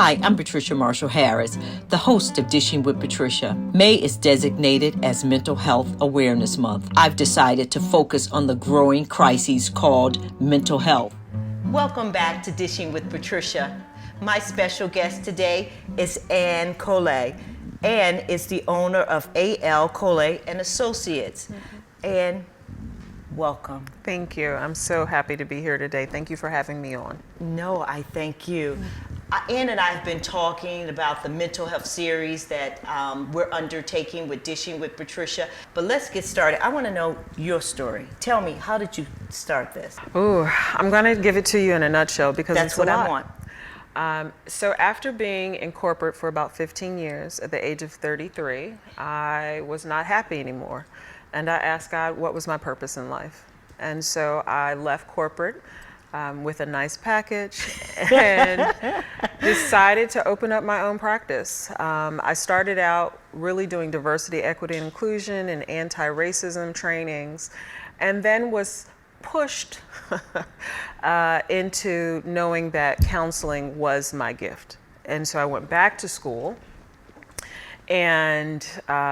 Hi, I'm Patricia Marshall Harris, the host of Dishing with Patricia. May is designated as Mental Health Awareness Month. I've decided to focus on the growing crisis called mental health. Welcome back to Dishing with Patricia. My special guest today is Colley. Ann is the owner of A.L. Colley and Associates. Ann, welcome. Thank you. I'm so happy to be here today. Thank you for having me on. No, I thank you. Ann and I have been talking about the mental health series that we're undertaking with Dishing with Patricia. But let's get started. I want to know your story. Tell me, how did you start this? Ooh, I'm going to give it to you in a nutshell because That's it's what I want. So after being in corporate for about 15 years, at the age of 33, I was not happy anymore. And I asked God, what was my purpose in life? And so I left corporate with a nice package and decided to open up my own practice. I started out really doing diversity, equity, and inclusion and anti-racism trainings, and then was pushed into knowing that counseling was my gift. And so I went back to school and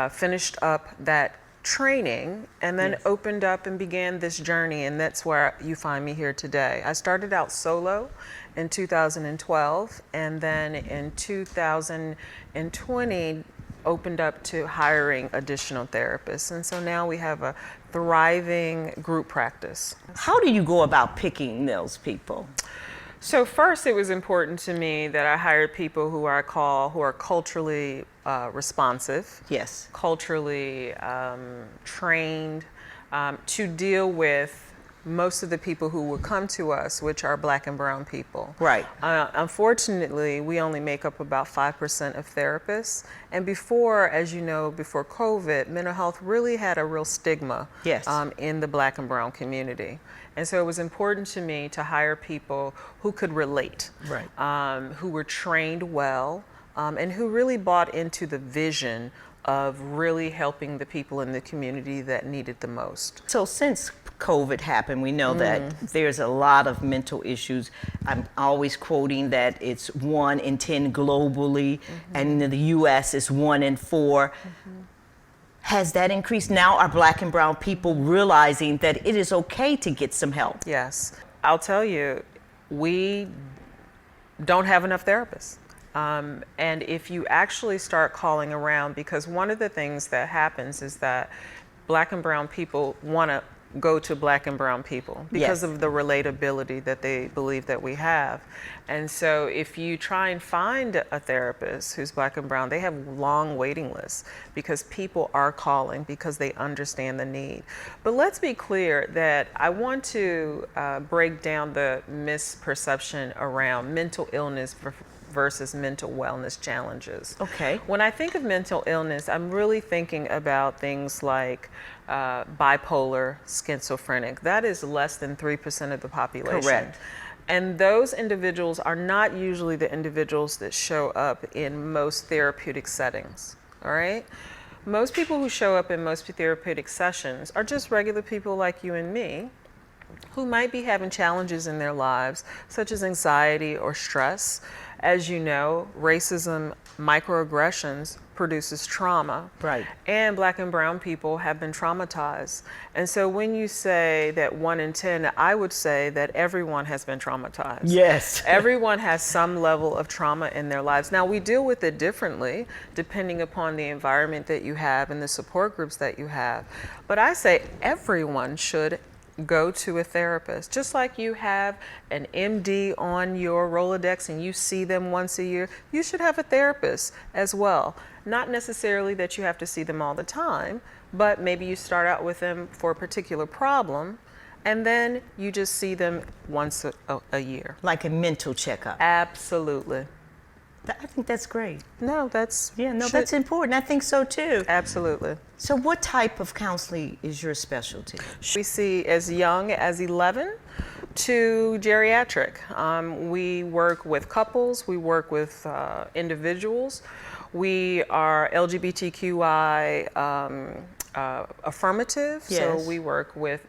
finished up that training and then opened up and began this journey, and that's where you find me here today. I started out solo in 2012 and then in 2020 opened up to hiring additional therapists, and so now we have a thriving group practice. How do you go about picking those people? So first, it was important to me that I hired people who are culturally responsive, yes, culturally trained to deal with most of the people who would come to us, which are Black and brown people. Right. Unfortunately, we only make up about 5% of therapists. And before, as you know, before COVID, mental health really had a real stigma in the Black and brown community. And so it was important to me to hire people who could relate, who were trained well, and who really bought into the vision of really helping the people in the community that needed the most. So since COVID happened, we know that there's a lot of mental issues. I'm always quoting that it's 1 in 10 globally, and in the US it's 1 in 4. Has that increased? Now are Black and brown people realizing that it is okay to get some help? Yes. I'll tell you, we don't have enough therapists. And if you actually start calling around, because one of the things that happens is that Black and brown people want to go to Black and brown people because of the relatability that they believe that we have. And so if you try and find a therapist who's Black and brown, they have long waiting lists because people are calling because they understand the need. But let's be clear that I want to break down the misperception around mental illness versus mental wellness challenges. Okay. When I think of mental illness, I'm really thinking about things like bipolar, schizophrenic. That is less than 3% of the population. Correct. And those individuals are not usually the individuals that show up in most therapeutic settings, all right? Most people who show up in most therapeutic sessions are just regular people like you and me who might be having challenges in their lives, such as anxiety or stress. As you know, racism, microaggressions produces trauma. Right. And Black and brown people have been traumatized. And so when you say that 1 in 10, I would say that everyone has been traumatized. Yes. Everyone has some level of trauma in their lives. Now, we deal with it differently depending upon the environment that you have and the support groups that you have. But I say everyone should go to a therapist. Just like you have an MD on your Rolodex and you see them once a year, you should have a therapist as well. Not necessarily that you have to see them all the time, but maybe you start out with them for a particular problem and then you just see them once a year. Like a mental checkup. Absolutely. I think that's great. No, that's important. I think so too. Absolutely. So what type of counseling is your specialty? We see as young as 11 to geriatric. We work with couples, we work with individuals. We are LGBTQI affirmative, so we work with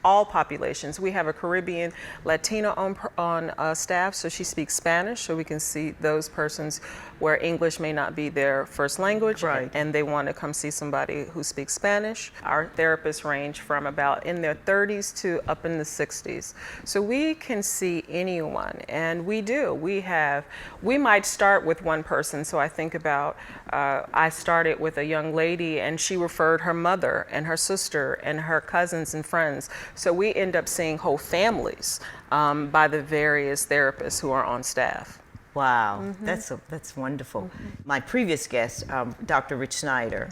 all populations. We have a Caribbean Latina on staff, so she speaks Spanish, so we can see those persons where English may not be their first language, Right. and they want to come see somebody who speaks Spanish. Our therapists range from about in their 30s to up in the 60s. So we can see anyone, and we do. We might start with one person, so I think about, I started with a young lady and she referred her mother and her sister and her cousins and friends. So we end up seeing whole families by the various therapists who are on staff. Wow, that's wonderful. My previous guest, Dr. Rich Snyder,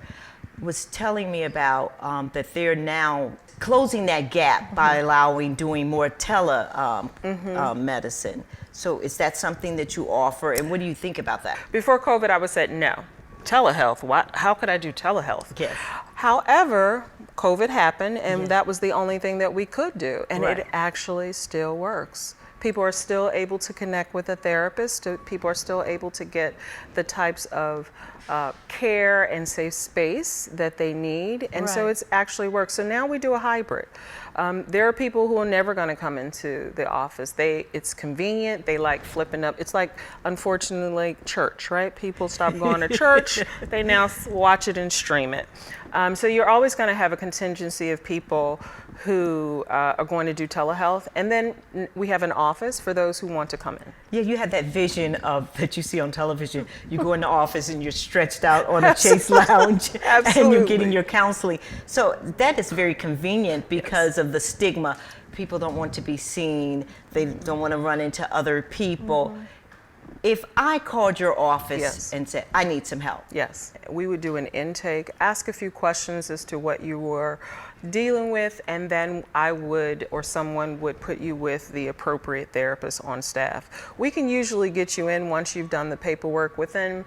was telling me about that they're now closing that gap by allowing doing more medicine. So is that something that you offer, and what do you think about that? Before COVID, I would say no. Telehealth, how could I do telehealth? Yes. However, COVID happened, and Yes. that was the only thing that we could do, and Right. it actually still works. People are still able to connect with a therapist. People are still able to get the types of care and safe space that they need. And so Right. it's actually works. So now we do a hybrid. There are people who are never going to come into the office. It's convenient. They like flipping up. It's like, unfortunately, church, right? People stop going to church. They now watch it and stream it. So you're always going to have a contingency of people who are going to do telehealth. And then we have an office for those who want to come in. Yeah, you had that vision of that you see on television. You go in the office and you're stretched out on a Chase lounge and you're getting your counseling. So that is very convenient because of the stigma. People don't want to be seen. They don't want to run into other people. If I called your office Yes. and said, I need some help. Yes, we would do an intake, ask a few questions as to what you were dealing with, and then I would, or someone would put you with the appropriate therapist on staff. We can usually get you in once you've done the paperwork within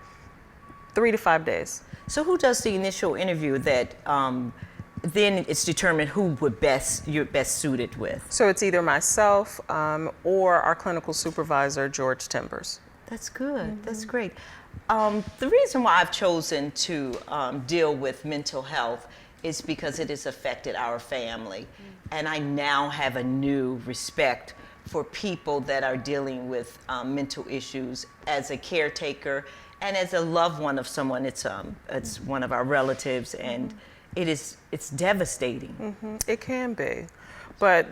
3 to 5 days. So who does the initial interview that then it's determined who you're best suited with? So it's either myself or our clinical supervisor, George Timbers. That's good. That's great. The reason why I've chosen to deal with mental health is because it has affected our family. And I now have a new respect for people that are dealing with mental issues as a caretaker and as a loved one of someone. It's one of our relatives, and it's devastating. It can be, but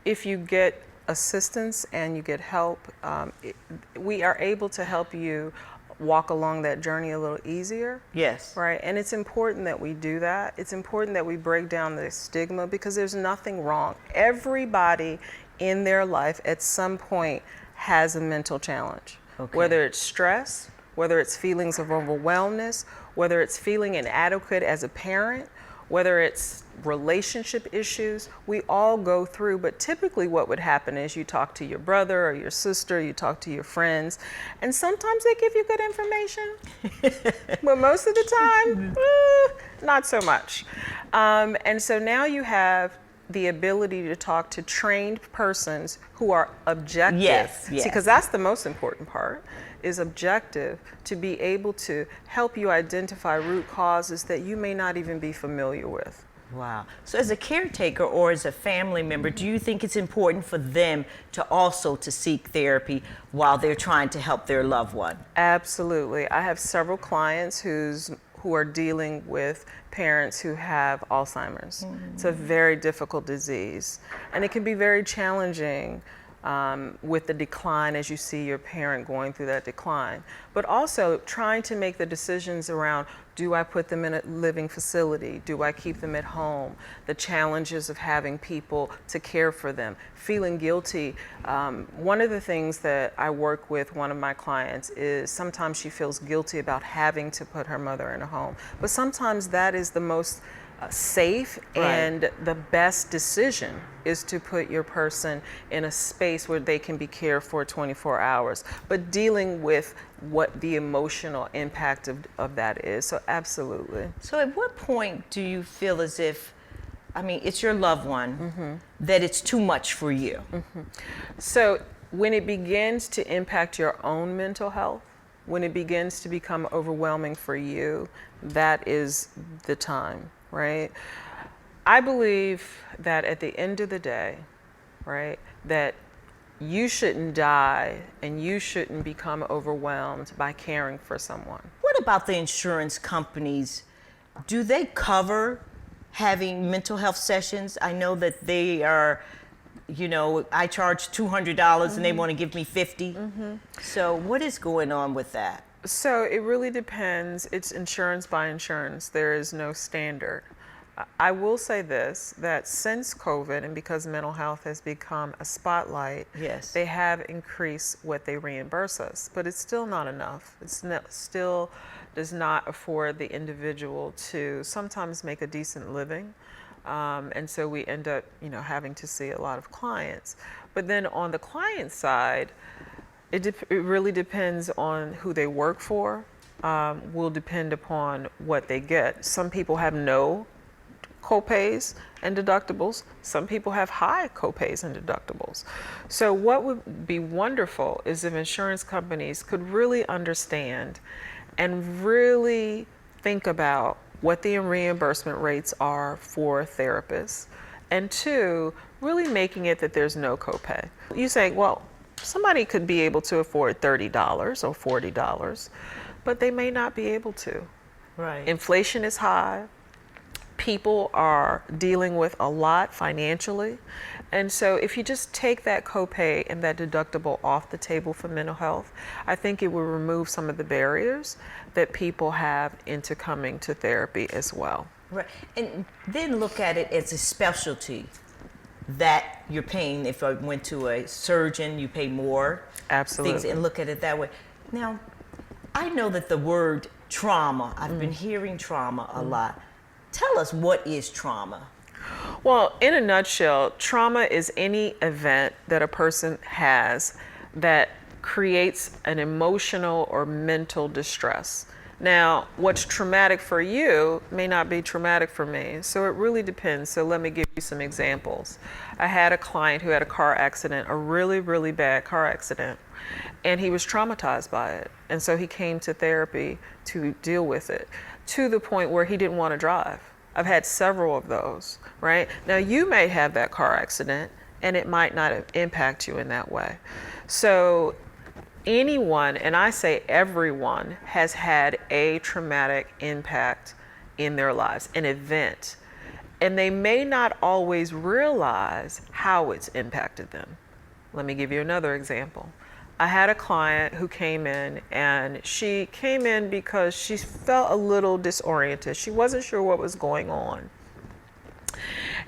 if you get assistance and you get help, we are able to help you walk along that journey a little easier. Yes. Right, and it's important that we do that. It's important that we break down the stigma because there's nothing wrong. Everybody in their life at some point has a mental challenge. Okay. Whether it's stress, whether it's feelings of overwhelmness, whether it's feeling inadequate as a parent, whether it's relationship issues, we all go through, but typically what would happen is you talk to your brother or your sister, you talk to your friends, and sometimes they give you good information, but most of the time, not so much. And so now you have the ability to talk to trained persons who are objective. Yes, yes. See, because that's the most important part, is objective, to be able to help you identify root causes that you may not even be familiar with. Wow. So as a caretaker or as a family member, do you think it's important for them to also to seek therapy while they're trying to help their loved one? Absolutely. I have several clients who are dealing with parents who have Alzheimer's. It's a very difficult disease, and it can be very challenging with the decline as you see your parent going through that decline. But also trying to make the decisions around, do I put them in a living facility? Do I keep them at home? The challenges of having people to care for them, feeling guilty. One of the things that I work with one of my clients is sometimes she feels guilty about having to put her mother in a home. But sometimes that is the most safe and the best decision, is to put your person in a space where they can be cared for 24 hours, but dealing with what the emotional impact of that is. So absolutely. So at what point do you feel as if, I mean, it's your loved one, that it's too much for you? So when it begins to impact your own mental health, when it begins to become overwhelming for you, that is the time, right? I believe that at the end of the day, right, that you shouldn't die and you shouldn't become overwhelmed by caring for someone. What about the insurance companies? Do they cover having mental health sessions? I know that they are, I charge $200 and they want to give me 50. So what is going on with that? So it really depends. It's insurance by insurance. There is no standard. I will say this, that since COVID and because mental health has become a spotlight, Yes. they have increased what they reimburse us, but it's still not enough. Still does not afford the individual to sometimes make a decent living. And so we end up, having to see a lot of clients. But then on the client side, it really depends on who they work for, will depend upon what they get. Some people have no copays and deductibles. Some people have high copays and deductibles. So what would be wonderful is if insurance companies could really understand and really think about what the reimbursement rates are for therapists. And two, really making it that there's no copay. You say, well, somebody could be able to afford $30 or $40, but they may not be able to. Right. Inflation is high. People are dealing with a lot financially. And so if you just take that copay and that deductible off the table for mental health, I think it will remove some of the barriers that people have into coming to therapy as well. Right. And then look at it as a specialty that you're paying. If I went to a surgeon, you pay more. Absolutely. Things, and look at it that way. Now, I know that the word trauma, I've been hearing trauma a lot. Tell us, what is trauma? Well, in a nutshell, trauma is any event that a person has that creates an emotional or mental distress. Now, what's traumatic for you may not be traumatic for me, so it really depends. So let me give you some examples. I had a client who had a car accident, a really, really bad car accident, and he was traumatized by it. And so he came to therapy to deal with it, to the point where he didn't want to drive. I've had several of those, right? Now, you may have that car accident, and it might not impact you in that way. So anyone, and I say everyone, has had a traumatic impact in their lives, an event. And they may not always realize how it's impacted them. Let me give you another example. I had a client who came in, and she came in because she felt a little disoriented. She wasn't sure what was going on.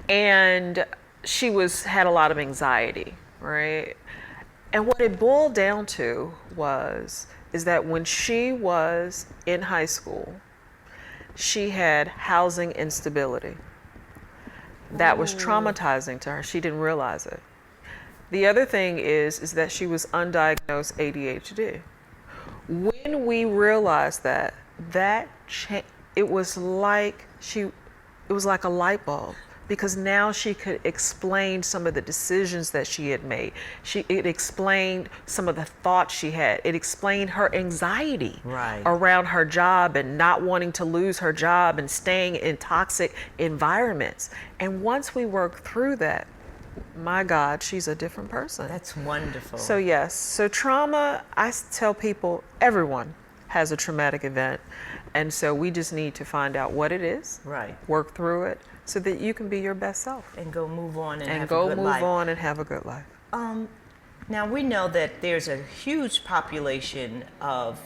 And she had a lot of anxiety, right? And what it boiled down to is that when she was in high school, she had housing instability. That was traumatizing to her. She didn't realize it. The other thing is that she was undiagnosed ADHD. When we realized that it was like a light bulb, because now she could explain some of the decisions that she had made. It explained some of the thoughts she had. It explained her anxiety around her job and not wanting to lose her job and staying in toxic environments. And once we worked through that, my God, she's a different person. That's wonderful. So yes, so trauma, I tell people, everyone has a traumatic event. And so we just need to find out what it is, work through it, so that you can be your best self. And go move on and have a good life. And have a good life. Now, we know that there's a huge population of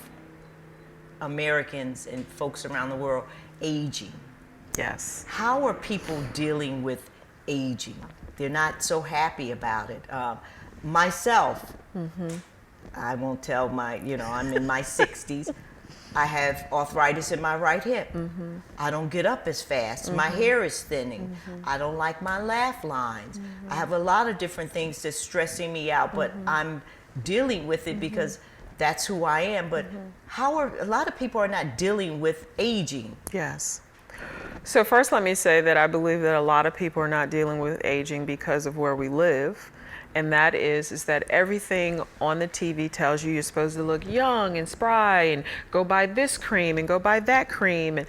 Americans and folks around the world aging. Yes. How are people dealing with aging? They're not so happy about it. Myself, I won't tell I'm in my 60s. I have arthritis in my right hip. I don't get up as fast. My hair is thinning. I don't like my laugh lines. I have a lot of different things that's stressing me out, but I'm dealing with it because that's who I am. But a lot of people are not dealing with aging. Yes. So first, let me say that I believe that a lot of people are not dealing with aging because of where we live. And that is that everything on the TV tells you you're supposed to look young and spry and go buy this cream and go buy that cream. And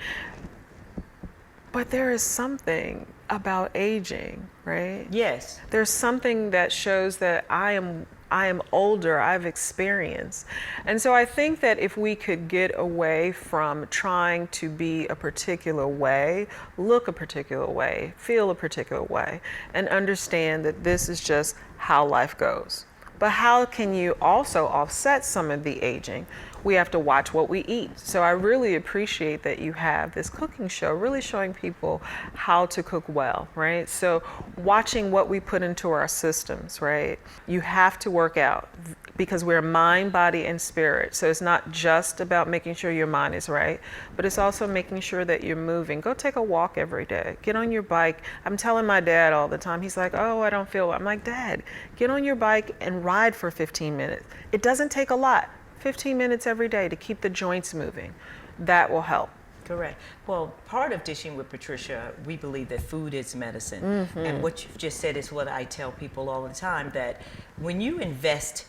But there is something about aging, right? Yes. There's something that shows that I am older, I've experienced. And so I think that if we could get away from trying to be a particular way, look a particular way, feel a particular way, and understand that this is just how life goes. But how can you also offset some of the aging? We have to watch what we eat. So I really appreciate that you have this cooking show, really showing people how to cook well, right? So watching what we put into our systems, right? You have to work out because we're mind, body, and spirit. So it's not just about making sure your mind is right, but it's also making sure that you're moving. Go take a walk every day. Get on your bike. I'm telling my dad all the time, he's like, oh, I don't feel well. I'm like, Dad, get on your bike and ride for 15 minutes. It doesn't take a lot. 15 minutes every day to keep the joints moving. That will help. Correct. Well, part of Dishing with Patricia, we believe that food is medicine. And what you've just said is what I tell people all the time, that when you invest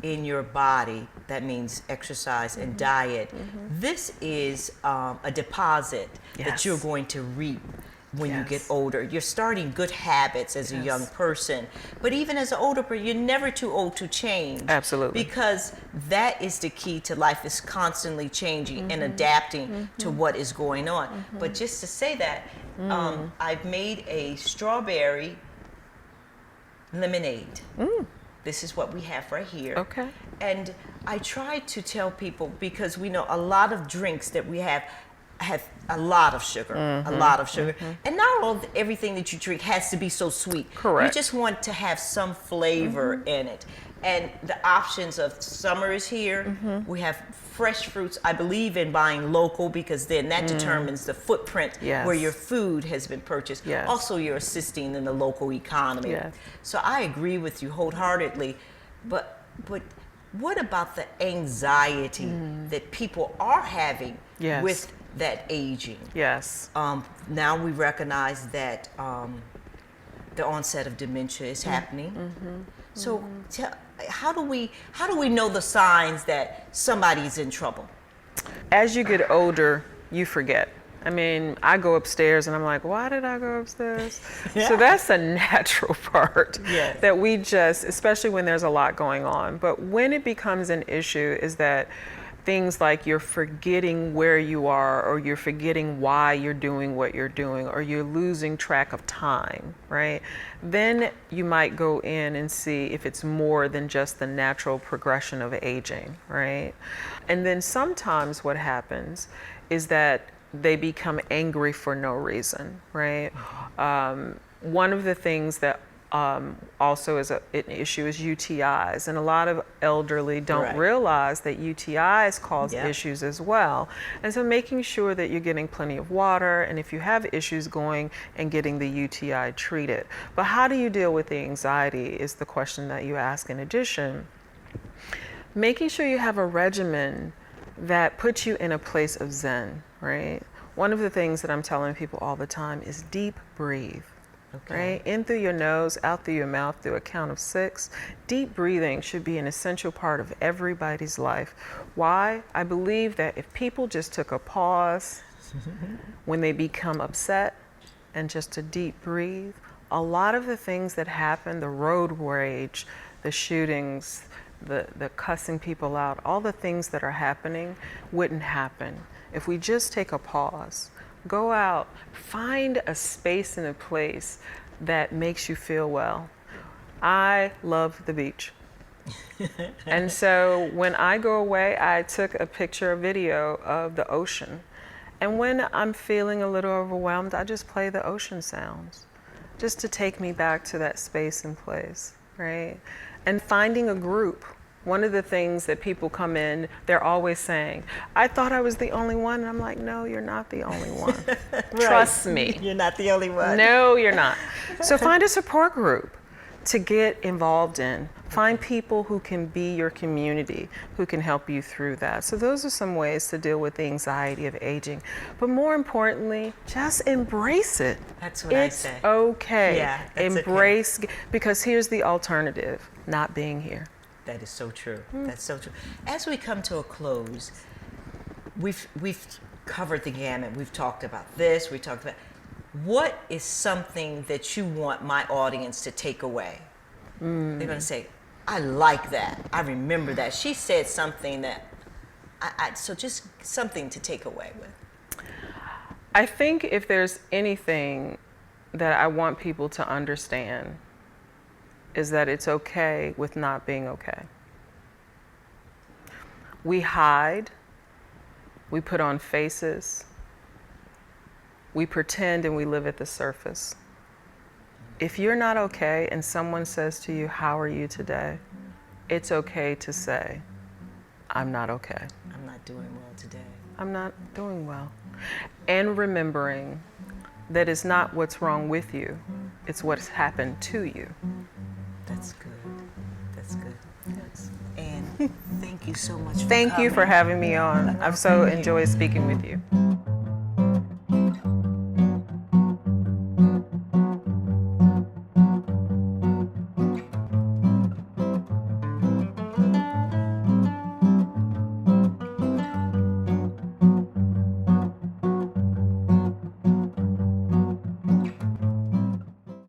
in your body, that means exercise and diet, this is a deposit that you're going to reap when you get older. You're starting good habits as a young person, but even as an older person, you're never too old to change. Absolutely. Because that is the key to life, is constantly changing and adapting to what is going on. But just to say that, I've made a strawberry lemonade. This is what we have right here. Okay. And I try to tell people, because we know a lot of drinks that we have a lot of sugar, and not all everything that you drink has to be so sweet. Correct. You just want to have some flavor in it. And the options of summer is here. We have fresh fruits. I believe in buying local, because then that determines the footprint where your food has been purchased. Also, you're assisting in the local economy. So I agree with you wholeheartedly. But what about the anxiety that people are having with that aging? Now we recognize that the onset of dementia is happening. So how do we know the signs that somebody's in trouble? As you get older, you forget. I mean, I go upstairs and I'm like, why did I go upstairs? So that's a natural part that we just, especially when there's a lot going on. But when it becomes an issue is that things like you're forgetting where you are, or you're forgetting why you're doing what you're doing, or you're losing track of time, right? Then you might go in and see if it's more than just the natural progression of aging, right? And then sometimes what happens is that they become angry for no reason, right? One of the things that also is an issue is UTIs, and a lot of elderly don't realize that UTIs cause issues as well. And so making sure that you're getting plenty of water, and if you have issues, going and getting the UTI treated. But how do you deal with the anxiety is the question that you ask in addition. Making sure you have a regimen that puts you in a place of Zen, right? One of the things that I'm telling people all the time is deep breathe. Right? In through your nose, out through your mouth, through a count of 6. Deep breathing should be an essential part of everybody's life. Why? I believe that if people just took a pause when they become upset and just to deep breathe, a lot of the things that happen, the road rage, the shootings, the cussing people out, all the things that are happening wouldn't happen if we just take a pause. Go out, find a space and a place that makes you feel well. I love the beach. And so when I go away, I took a picture, a video of the ocean. And when I'm feeling a little overwhelmed, I just play the ocean sounds, just to take me back to that space and place, right? And finding a group. One of the things that people come in, they're always saying, I thought I was the only one. And I'm like, no, you're not the only one. Trust me. You're not the only one. No, you're not. So find a support group to get involved in. Find people who can be your community, who can help you through that. So those are some ways to deal with the anxiety of aging. But more importantly, just embrace it. That's what I say. It's okay. Yeah, that's embrace, because here's the alternative, not being here. That is so true. That's so true. As we come to a close, we've covered the gamut. We've talked about this. We talked about. what is something that you want my audience to take away? They're going to say, I like that. I remember that. She said something that, so just something to take away with. I think if there's anything that I want people to understand is that it's okay with not being okay. We hide, we put on faces, we pretend, and we live at the surface. If you're not okay and someone says to you, how are you today? It's okay to say, I'm not okay. I'm not doing well today. I'm not doing well. And remembering that it's not what's wrong with you, it's what's happened to you. That's good. That's good. Yes. And thank you so much for Thank you coming. for having me on. I've so enjoyed speaking with you.